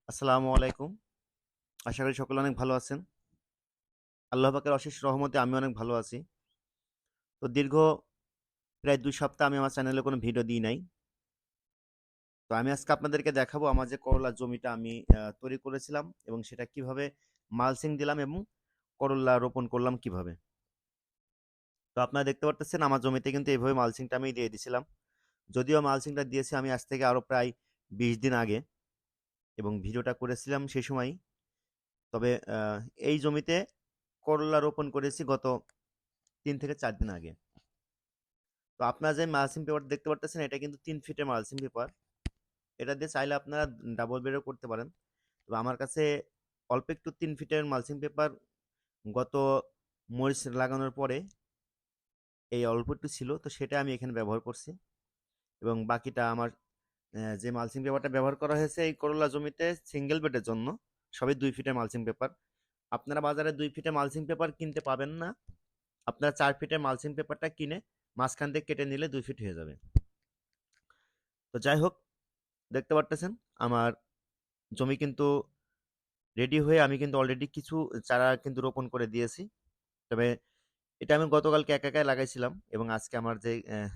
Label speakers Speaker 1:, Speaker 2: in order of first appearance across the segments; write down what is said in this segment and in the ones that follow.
Speaker 1: আসসালামু আলাইকুম। আশা করি সকলে অনেক ভালো আছেন। আল্লাহ পাকের অশেষ রহমতে আমি অনেক ভালো আছি। তো দীর্ঘ প্রায় ২ সপ্তাহ আমি আমার চ্যানেলে কোনো ভিডিও দিই নাই। তো আমি আজকে আপনাদেরকে দেখাবো আমার যে করলার জমিটা আমি তৈরি করেছিলাম এবং সেটা কিভাবে মালচিং দিলাম এবং করল্লা রোপণ করলাম কিভাবে। তো আপনারা দেখতে পারতেছেন আমার জমিতে কিন্তু এভাবে মালচিংটা আমি দিয়ে দিছিলাম। যদিও মালচিংটা দিয়েছি আমি আজ থেকে আরো প্রায় ২০ দিন আগে এবং ভিডিওটা করেছিলাম সেই সময়ই। তবে এই জমিতে করল্লা রোপণ করেছি গত ৩ থেকে ৪ দিন আগে। তো আপনারা যে মালচিং পেপার দেখতে পারতেছেন এটা কিন্তু ৩ ফিটের মালচিং পেপার। এটা দিয়ে চাইলে আপনারা ডাবল বেডও করতে পারেন। তো আমার কাছে অল্প একটু ৩ ফিটের মালচিং পেপার গত মরিচ লাগানোর পরে এই অল্প একটু ছিল, তো সেটা আমি এখানে ব্যবহার করছি এবং বাকিটা আমার যে মালচিং পেপারটা ব্যবহার করা হয়েছে এই করলা জমিতে সিঙ্গেল বেডের জন্য সবই ২ ফিটের মালচিং পেপার। আপনারা বাজারে ২ ফিটের মালচিং পেপার কিনতে পাবেন না। আপনারা ৪ ফিটের মালচিং পেপারটা কিনে মাঝখান দিয়ে কেটে নিলে ২ ফিট হয়ে যাবে। তো যাই হোক, দেখতে পারতেছেন আমার জমি কিন্তু রেডি হয়ে আমি কিন্তু অলরেডি কিছু চারা কিন্তু রোপণ করে দিয়েছি। তবে এটা আমি গতকালকে একা একাই লাগাইছিলাম এবং আজকে আমার যে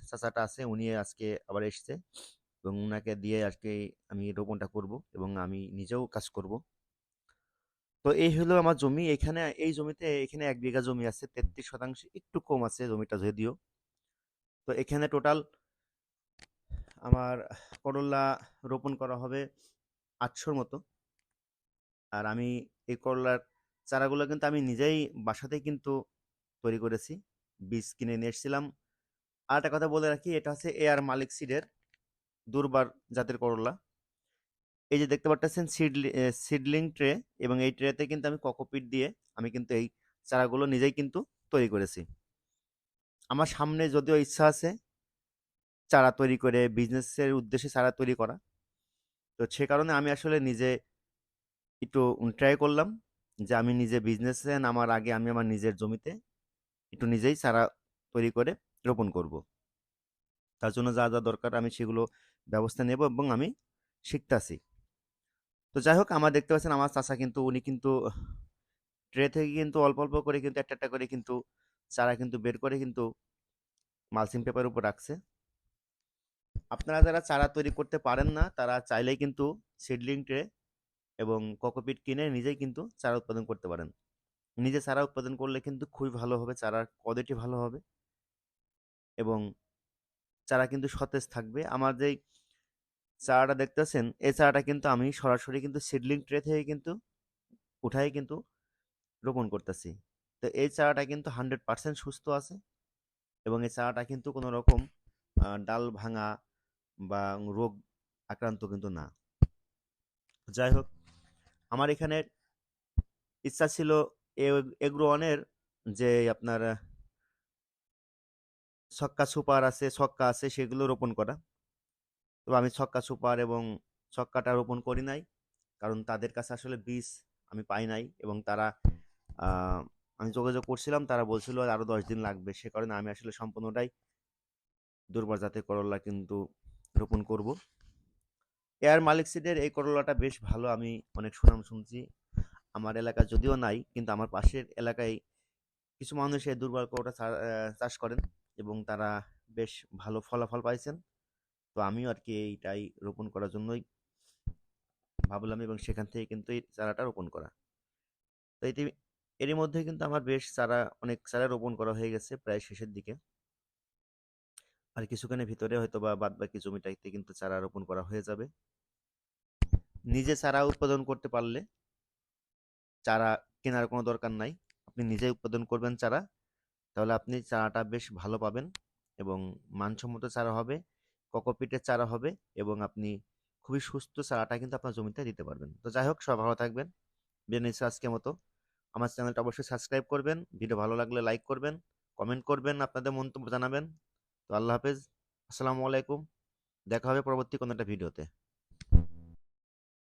Speaker 1: চাচাটা আছে উনি আজকে আবার এসছে এবং উনাকে দিয়ে আজকে আমি রোপণটা করব এবং আমি নিজেও কাজ করব। তো এই হলো আমার জমি। এখানে এই জমিতে এখানে ১ বিঘা জমি আছে, ৩৩% একটু কম আছে জমিটা যদিও। তো এখানে টোটাল আমার করল্লা রোপণ করা হবে ৮০০ মতো। আর আমি এই করলার চারাগুলো কিন্তু আমি নিজেই বাসাতেই কিন্তু তৈরি করেছি। বীজ কিনে নিয়ে এসেছিলাম। আর একটা কথা বলে রাখি, এটা হচ্ছে এআর মালিক সিডের দুর্বার জাতের করলা। এই যে দেখতে পারতেছেন সিডলিং ট্রে এবং এই ট্রেতে কিন্তু আমি কোকোপিট দিয়ে আমি কিন্তু এই চারাগুলো নিজেই কিন্তু তৈরি করেছি। আমার সামনে যদিও ইচ্ছা আছে চারা তৈরি করে বিজনেসের উদ্দেশ্যে চারা তৈরি করা। তো সে কারণে আমি আসলে নিজে একটু ট্রাই করলাম যে আমি নিজে বিজনেসে নামার আগে আমি আমার নিজের জমিতে একটু নিজেই চারা তৈরি করে রোপণ করব। তার জন্য যা যা দরকার আমি সেগুলো ব্যবস্থা নেব এবং আমি শিখতাছি। তো যাই হোক, আমার দেখতে পাচ্ছেন আমার চাচা কিন্তু উনি কিন্তু ট্রে থেকে কিন্তু অল্প অল্প করে কিন্তু একটা একটা করে কিন্তু চারা কিন্তু বের করে কিন্তু মালচিং পেপারের উপর রাখছে। আপনারা যারা চারা তৈরি করতে পারেন না তারা চাইলেই কিন্তু সিডলিং ট্রে এবং কোকোপিট কিনে নিজেই কিন্তু চারা উৎপাদন করতে পারেন। নিজে চারা উৎপাদন করলে কিন্তু খুবই ভালো হবে, চারার কোয়ালিটি ভালো হবে এবং চারা কিন্তু সতেজ থাকবে। আমার যেই চারাটা দেখতেছেন এই চারাটা কিন্তু আমি সরাসরি কিন্তু সিডলিং ট্রে থেকে কিন্তু উঠাই কিন্তু রোপণ করতেছি। তো এই চারাটা কিন্তু 100% সুস্থ আছে এবং এই চারাটা কিন্তু কোনো রকম ডাল ভাঙা বা রোগ আক্রান্ত কিন্তু না। যাই হোক, আমার এখানে ইচ্ছা ছিল এগ্রো ওয়ানের যে আপনার ছক্কা সুপার আছে, ছক্কা আছে সেগুলো রোপণ করা। তো আমি ছক্কা সুপার এবং ছক্কাটা রোপণ করি নাই, কারণ তাদের কাছে আসলে বীজ আমি পাই নাই এবং তারা আমি যোগাযোগ করছিলাম, তারা বলছিল আরো 10 দিন লাগবে। সে কারণে আমি আসলে সম্পূর্ণটাই দুর্বার জাতের করলা কিন্তু রোপণ করব। এয়ার মালিক সিডের এই করলাটা বেশ ভালো, আমি অনেক সুনাম শুনছি। আমার এলাকা যদিও নাই কিন্তু আমার পাশের এলাকায় কিছু মানুষ এই দুর্বার করলা চাষ করেন এবং তারা বেশ ভালো ফলাফল পাইছেন। তো আমিও আর কি এইটাই রোপণ করার জন্যই ভাবলাম এবং সেখান থেকে কিন্তু এই চারাটা রোপণ করা। তো এরই মধ্যে কিন্তু আমার বেশ চারা অনেক চারা রোপণ করা হয়ে গেছে প্রায় শেষের দিকে। আর কিছুখানের ভিতরে হয়তো বা বাদ বাকি জমিটাতে কিন্তু চারা রোপণ করা হয়ে যাবে। নিজে চারা উৎপাদন করতে পারলে চারা কেনার কোনো দরকার নাই। আপনি নিজেই উৎপাদন করবেন চারা, তাহলে আপনি চারাটা বেশ ভালো পাবেন এবং মানসম্মত চারা হবে, কোকোপিটের চারা হবে এবং আপনি খুবই সুস্থ চারাটা কিন্তু আপনার জমিতে দিতে পারবেন। তো যাই হোক, সবাই ভালো থাকবেন। বিদায় নিচ্ছি আজকের মতো। আমার চ্যানেলটা অবশ্যই সাবস্ক্রাইব করবেন, ভিডিও ভালো লাগলে লাইক করবেন, কমেন্ট করবেন, আপনাদের মন্তব্য জানাবেন। তো আল্লাহ হাফেজ, আসসালামু আলাইকুম। দেখা হবে পরবর্তী কোনো একটা ভিডিওতে।